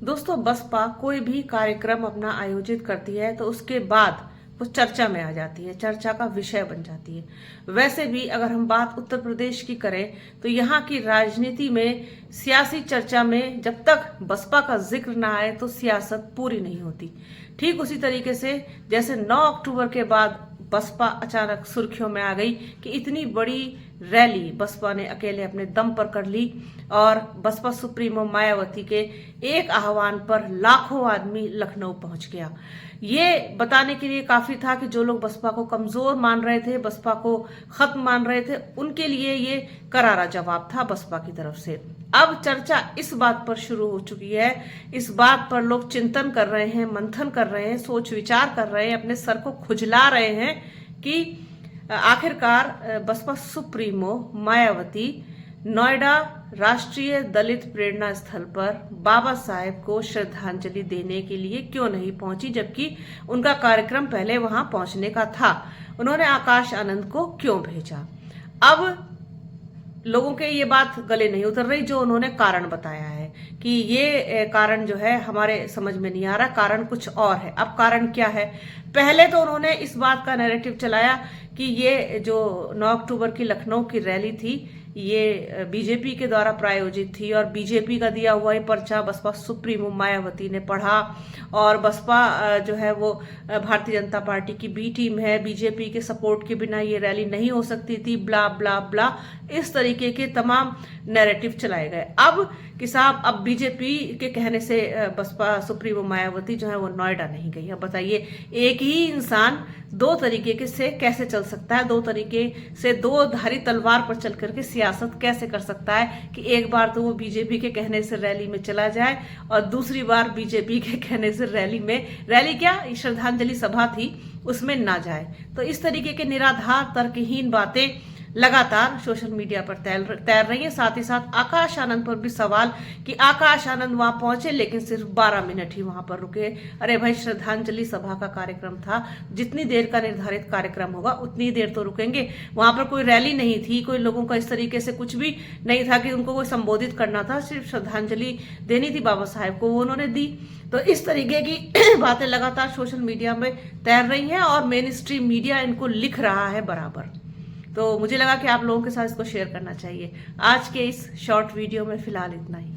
दोस्तों, बसपा कोई भी कार्यक्रम अपना आयोजित करती है तो उसके बाद वो चर्चा में आ जाती है, चर्चा का विषय बन जाती है। वैसे भी अगर हम बात उत्तर प्रदेश की करें तो यहाँ की राजनीति में, सियासी चर्चा में जब तक बसपा का जिक्र ना आए तो सियासत पूरी नहीं होती। ठीक उसी तरीके से जैसे 9 अक्टूबर के बाद बसपा अचानक सुर्खियों में आ गई कि इतनी बड़ी रैली बसपा ने अकेले अपने दम पर कर ली और बसपा सुप्रीमो मायावती के एक आह्वान पर लाखों आदमी लखनऊ पहुंच गया। ये बताने के लिए काफी था कि जो लोग बसपा को कमजोर मान रहे थे, बसपा को खत्म मान रहे थे, उनके लिए ये करारा जवाब था बसपा की तरफ से। अब चर्चा इस बात पर शुरू हो चुकी है, इस बात पर लोग चिंतन कर रहे हैं, मंथन कर रहे हैं, सोच विचार कर रहे हैं, अपने सर को खुजला रहे हैं कि आखिरकार बसपा सुप्रीमो मायावती नोएडा राष्ट्रीय दलित प्रेरणा स्थल पर बाबा साहेब को श्रद्धांजलि देने के लिए क्यों नहीं पहुंची, जबकि उनका कार्यक्रम पहले वहां पहुंचने का था। उन्होंने आकाश आनंद को क्यों भेजा? अब लोगों के ये बात गले नहीं उतर रही जो उन्होंने कारण बताया है कि ये कारण जो है हमारे समझ में नहीं आ रहा, कारण कुछ और है। अब कारण क्या है? पहले तो उन्होंने इस बात का नैरेटिव चलाया कि ये जो 9 अक्टूबर की लखनऊ की रैली थी ये बीजेपी के द्वारा प्रायोजित थी और बीजेपी का दिया हुआ ये पर्चा बसपा सुप्रीमो मायावती ने पढ़ा और बसपा जो है वो भारतीय जनता पार्टी की बी टीम है, बीजेपी के सपोर्ट के बिना ये रैली नहीं हो सकती थी, ब्ला ब्ला ब्ला, इस तरीके के तमाम नैरेटिव चलाए गए। अब कि साहब अब बीजेपी के कहने से बसपा सुप्रीमो मायावती जो है वो नोएडा नहीं गई। अब बताइए, एक ही इंसान दो तरीके के से कैसे चल सकता है, दो तरीके से दो धारी तलवार पर चल करके सियासत कैसे कर सकता है कि एक बार तो वो बीजेपी के कहने से रैली में चला जाए और दूसरी बार बीजेपी के कहने से रैली क्या श्रद्धांजलि सभा थी उसमें ना जाए। तो इस तरीके के निराधार तर्कहीन बातें लगातार सोशल मीडिया पर तैर रही है। साथ ही साथ आकाश आनंद पर भी सवाल कि आकाश आनंद वहां पहुंचे लेकिन सिर्फ 12 मिनट ही वहां पर रुके। अरे भाई, श्रद्धांजलि सभा का कार्यक्रम था, जितनी देर का निर्धारित कार्यक्रम होगा उतनी देर तो रुकेंगे। वहां पर कोई रैली नहीं थी, कोई लोगों का इस तरीके से कुछ भी नहीं था कि उनको कोई संबोधित करना था, सिर्फ श्रद्धांजलि देनी थी बाबा साहेब को, वो उन्होंने दी। तो इस तरीके की बातें लगातार सोशल मीडिया में तैर रही हैं और मेन स्ट्रीम मीडिया इनको लिख रहा है बराबर। तो मुझे लगा कि आप लोगों के साथ इसको शेयर करना चाहिए। आज के इस शॉर्ट वीडियो में फिलहाल इतना ही।